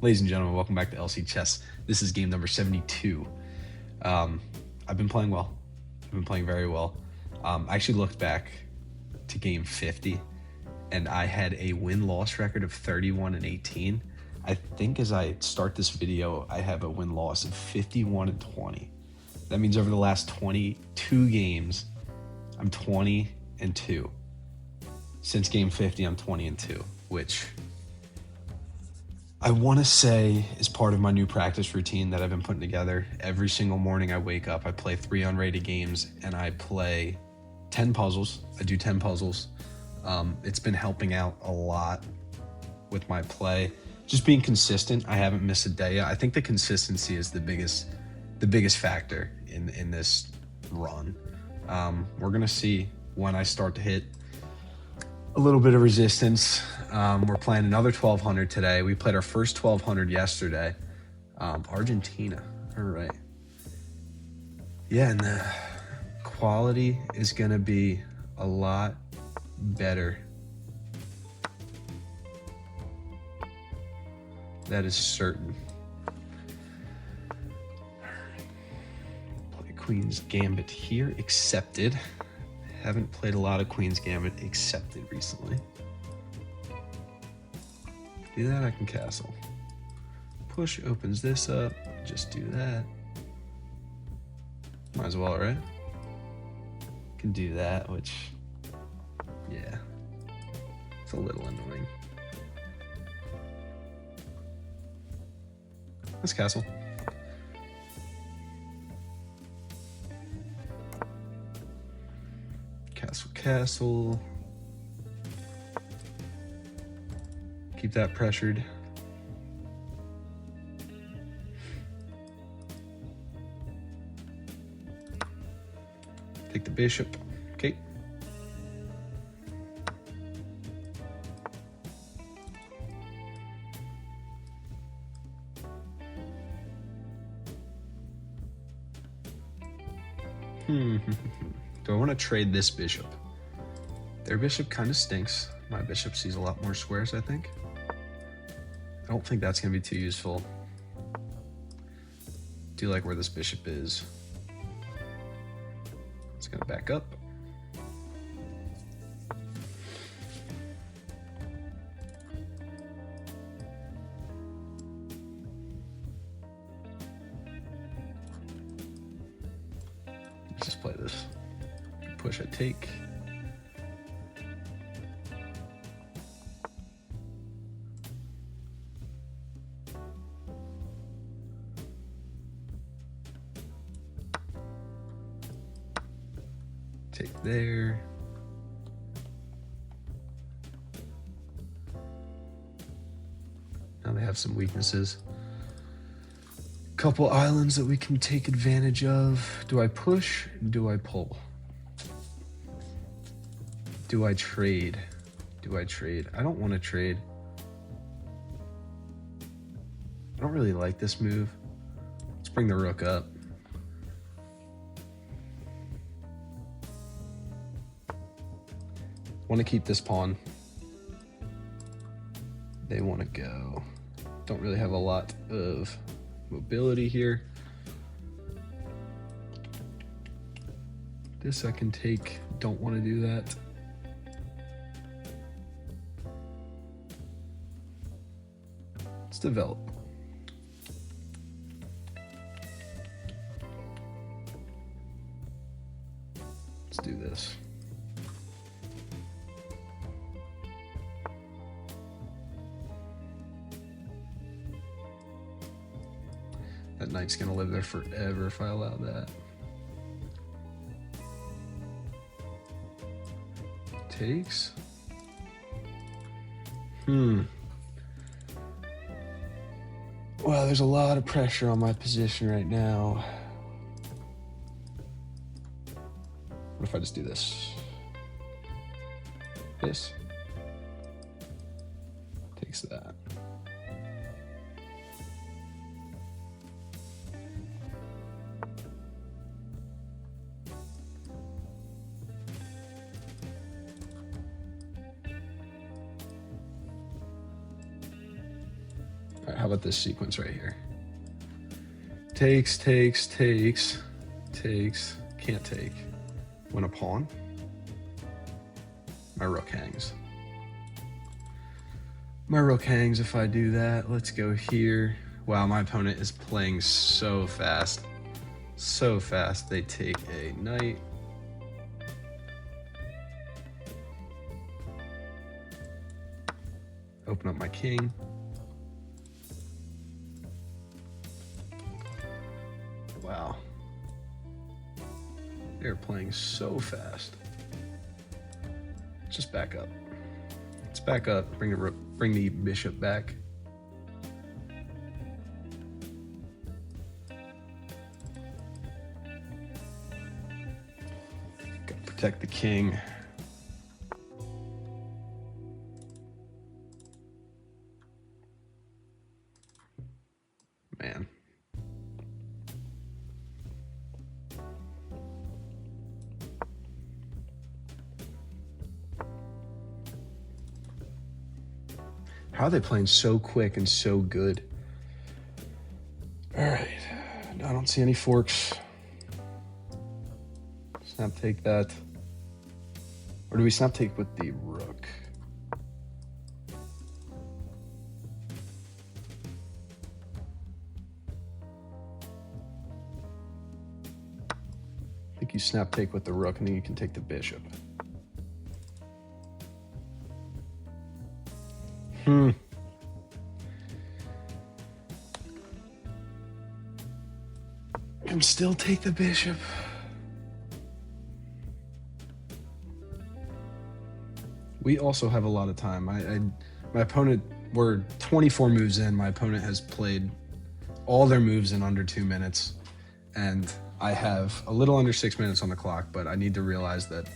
Ladies and gentlemen, welcome back to LC Chess. This is game number 72. I've been playing well. I've been playing very well. I actually looked back to game 50, and I had a win-loss record of 31-18. I think as I start this video, I have a win-loss of 51-20. That means over the last 22 games, I'm 20-2. Since game 50, I'm 20-2, which I want to say is part of my new practice routine that I've been putting together. Every single morning I wake up, I play 3 unrated games, and I play 10 puzzles. I do 10 puzzles. It's been helping out a lot with my play. Just being consistent. I haven't missed a day yet. I think the consistency is the biggest factor in this run. We're going to see when I start to hit a little bit of resistance. We're playing another 1200 today. We played our first 1200 yesterday. Argentina. All right. Yeah, and the quality is going to be a lot better. That is certain. Play Queen's Gambit here. Accepted. Haven't played a lot of Queen's Gambit. Accepted recently. Do that, I can castle. Push opens this up. Just do that. Might as well, right? Can do that, which, yeah, it's a little annoying. Let's castle. Castle. Keep that pressured. Take the bishop. Okay. Do I want to trade this bishop? Their bishop kind of stinks. My bishop sees a lot more squares, I think. I don't think that's going to be too useful. Do like where this bishop is. It's going to back up. Let's just play this. Push, I take. Take there. Now they have some weaknesses. Couple islands that we can take advantage of. Do I push? Do I pull? Do I trade? Do I trade? I don't want to trade. I don't really like this move. Let's bring the rook up. Want to keep this pawn. They want to go. Don't really have a lot of mobility here. This I can take. Don't want to do that. Let's develop. Let's do this. That knight's gonna live there forever if I allow that. Takes. Well, there's a lot of pressure on my position right now. What if I just do this? This. Takes that. All right, how about this sequence right here? Takes, takes, takes, takes, can't take. Win a pawn. My rook hangs. My rook hangs if I do that. Let's go here. Wow, my opponent is playing so fast. So fast. They take a knight. Open up my king. Wow. They're playing so fast. Just back up. Let's back up. Bring the bishop back. Gotta protect the king. Man. How are they playing so quick and so good? All right, I don't see any forks. Snap take that. Or do we snap take with the rook? I think you snap take with the rook and then you can take the bishop. Can still take the bishop. We also have a lot of time. My opponent, we're 24 moves in. My opponent has played all their moves in under 2 minutes. And I have a little under 6 minutes on the clock, but I need to realize that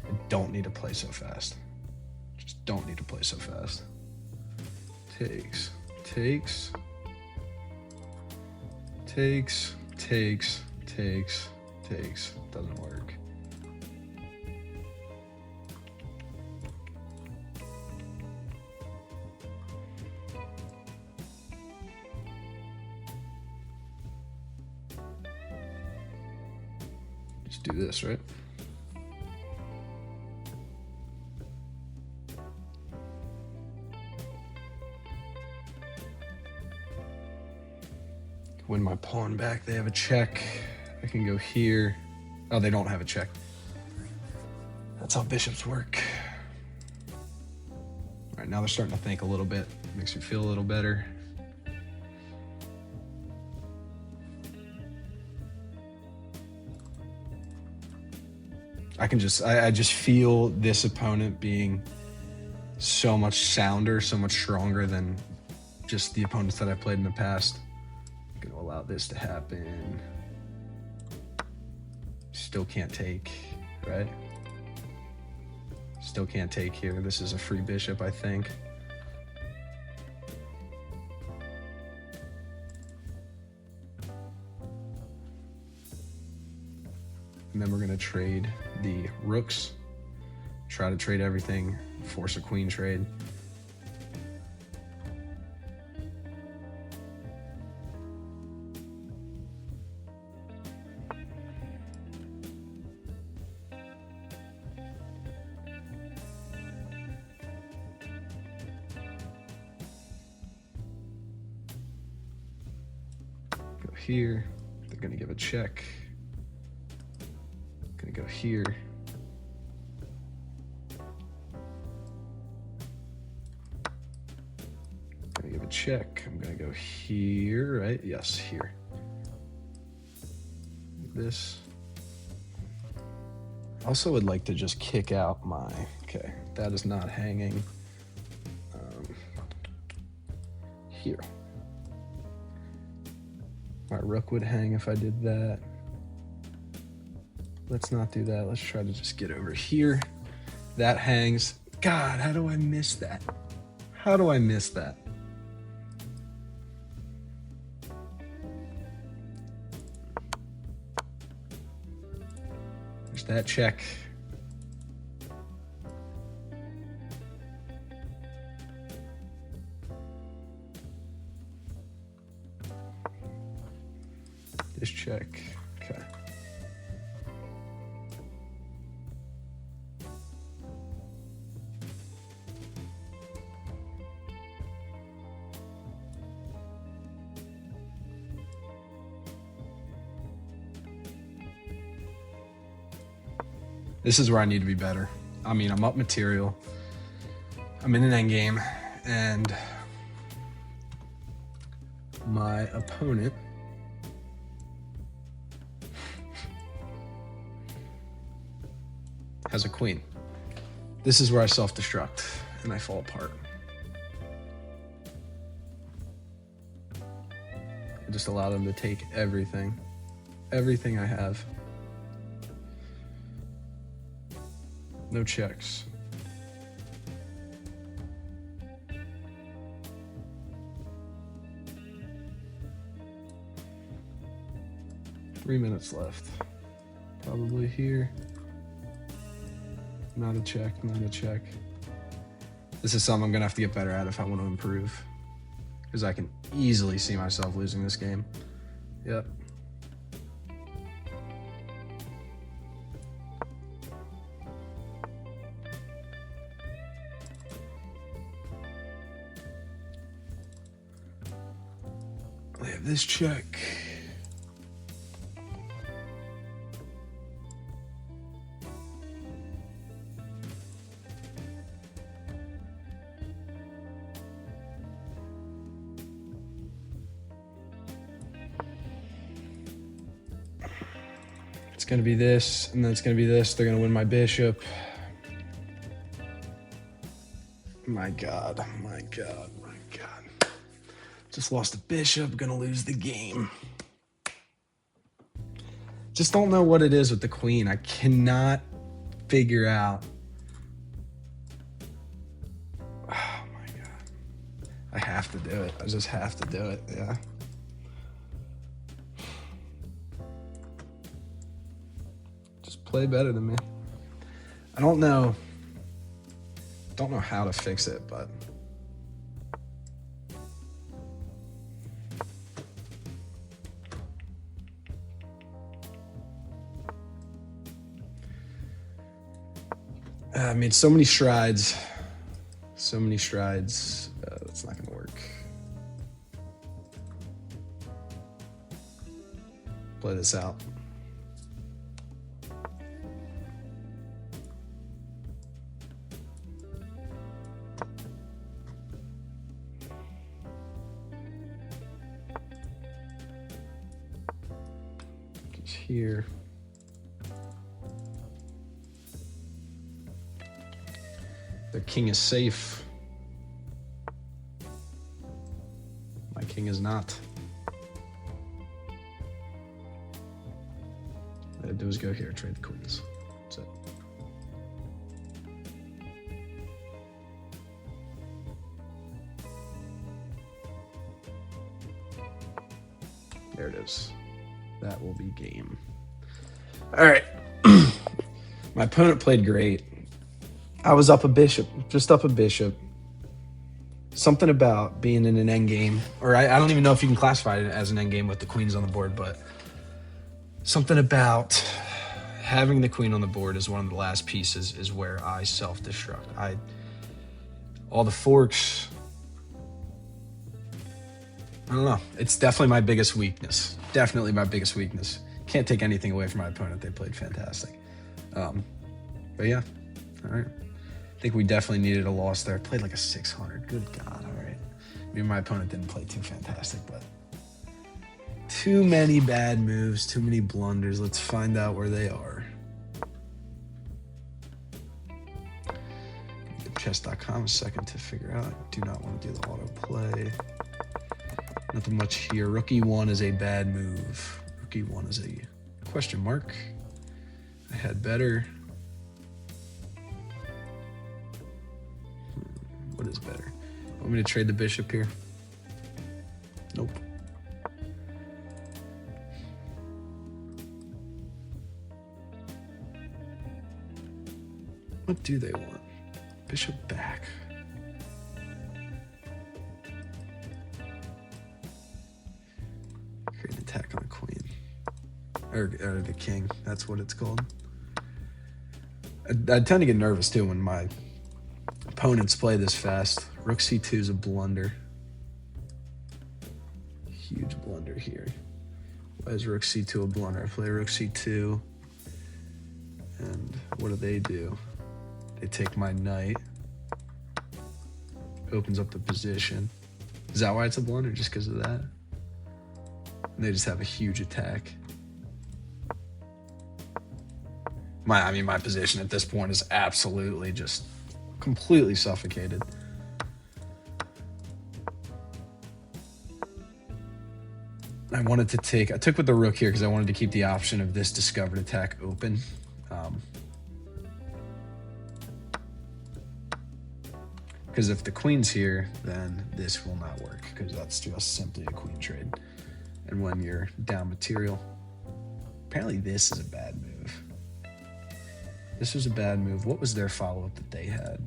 I don't need to play so fast. Just don't need to play so fast. Takes, takes, takes, takes, takes, takes. Doesn't work. Just do this, right? Win my pawn back. They have a check. I can go here. Oh, they don't have a check. That's how bishops work. All right, now they're starting to think a little bit. Makes me feel a little better. I just feel this opponent being so much sounder, so much stronger than just the opponents that I played in the past. Gonna allow this to happen. Still can't take, right? Still can't take here. This is a free bishop, I think. And then we're gonna trade the rooks. Try to trade everything. Force a queen trade. Here, they're gonna give a check. Gonna go here. Gonna give a check. I'm gonna go here, right? Yes, here. This. Also would like to just kick out my, okay, that is not hanging. Here. My rook would hang if I did that. Let's not do that. Let's try to just get over here. That hangs. God, how do I miss that? How do I miss that? There's that check. this check. Okay. This is where I need to be better. I mean, I'm up material. I'm in an endgame, and my opponent has a queen. This is where I self-destruct and I fall apart. I just allow them to take everything I have. No checks. Three minutes left. Probably here. Not a check, not a check. This is something I'm gonna have to get better at if I want to improve. Because I can easily see myself losing this game. Yep. I have this check. It's going to be this, and then it's going to be this. They're going to win my bishop. My God, my God, my God. Just lost a bishop, going to lose the game. Just don't know what it is with the queen. I cannot figure out. Oh my God. I have to do it. I just have to do it, yeah. Play better than me. I don't know how to fix it, but I made so many strides. That's not gonna work. Play this out. Here. Their king is safe. My king is not. What I do is go here, trade the queens. That's it. There it is. That will be game. All right. My opponent played great. I was up a bishop, just up a bishop. Something about being in an endgame, or I don't even know if you can classify it as an endgame with the queens on the board, but something about having the queen on the board is one of the last pieces is where I self-destruct. All the forks, I don't know. It's definitely my biggest weakness. Definitely my biggest weakness. Can't take anything away from my opponent. They played fantastic. But yeah, all right. I think we definitely needed a loss there. Played like a 600. Good God, all right. Maybe my opponent didn't play too fantastic, but too many bad moves, too many blunders. Let's find out where they are. Give chess.com a second to figure out. I do not want to do the autoplay. Nothing much here. Rook e1 is a bad move. Rook e1 is a question mark. I had better. What is better? Want me to trade the bishop here? Nope. What do they want? Bishop back. Create an attack on a queen. or the king. That's what it's called. I tend to get nervous too when my opponents play this fast. Rook c2 is a blunder. Huge blunder here. Why is rook c2 a blunder? I play rook c2, and what do? They take my knight. Opens up the position. Is that why it's a blunder? Just because of that? And they just have a huge attack. My position at this point is absolutely just completely suffocated. I took with the rook here because I wanted to keep the option of this discovered attack open. Because if the queen's here, then this will not work because that's just simply a queen trade. And when you're down material, apparently this is a bad move. This was a bad move. What was their follow-up that they had?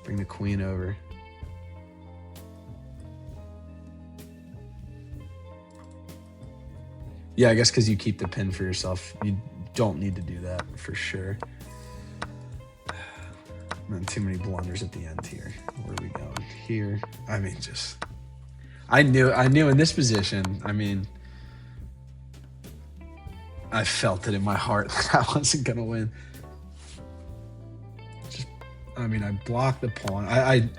Bring the queen over. Yeah, I guess because you keep the pin for yourself. You don't need to do that for sure. And then too many blunders at the end here. Where are we going? Here. I knew in this position, I felt it in my heart that I wasn't going to win. I blocked the pawn. I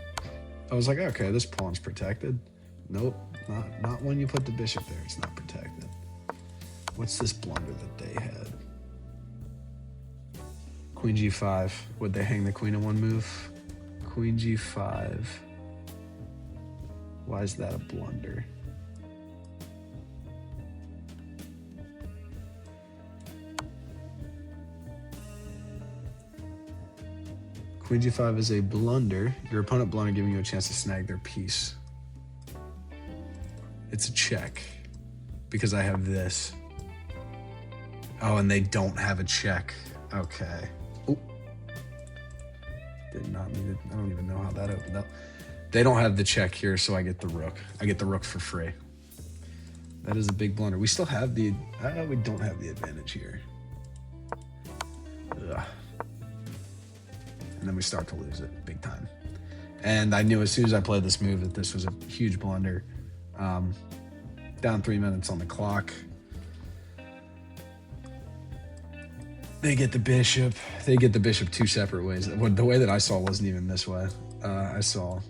was like, okay, this pawn's protected. Nope, not when you put the bishop there. It's not protected. What's this blunder that they had? Queen g5. Would they hang the queen in one move? Queen g5. Why is that a blunder? Queen g5 is a blunder. Your opponent blunder giving you a chance to snag their piece. It's a check because I have this. Oh, and they don't have a check. Okay. Ooh. Did not need it. I don't even know how that opened up. They don't have the check here, so I get the rook. I get the rook for free. That is a big blunder. We still have we don't have the advantage here. Ugh. And then we start to lose it big time. And I knew as soon as I played this move that this was a huge blunder. Down 3 minutes on the clock. They get the bishop. They get the bishop two separate ways. The way that I saw wasn't even this way. I saw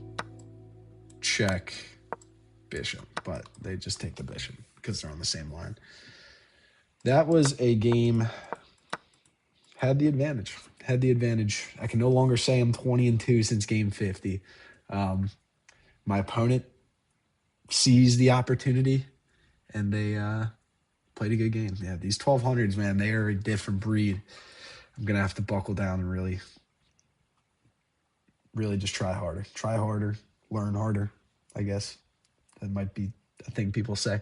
check, bishop, but they just take the bishop because they're on the same line. That was a game. Had the advantage. I can no longer say I'm 20-2 since game 50. My opponent seized the opportunity, and they played a good game. Yeah, these 1200s, man, they are a different breed. I'm going to have to buckle down and really just try harder, learn harder, I guess. That might be a thing people say.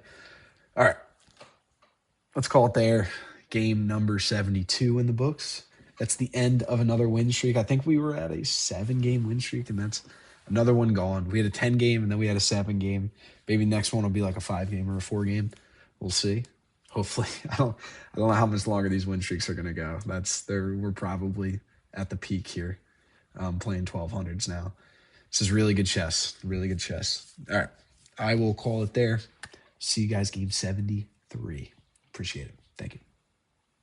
All right, let's call it there. Game number 72 in the books. That's the end of another win streak. I think we were at a 7-game win streak, and that's another one gone. We had a 10-game, and then we had a 7-game. Maybe next one will be like a 5-game or a 4-game. We'll see. Hopefully, I don't know how much longer these win streaks are gonna go. We're probably at the peak here, playing 1200s now. This is really good chess. Really good chess. All right, I will call it there. See you guys game 73. Appreciate it. Thank you.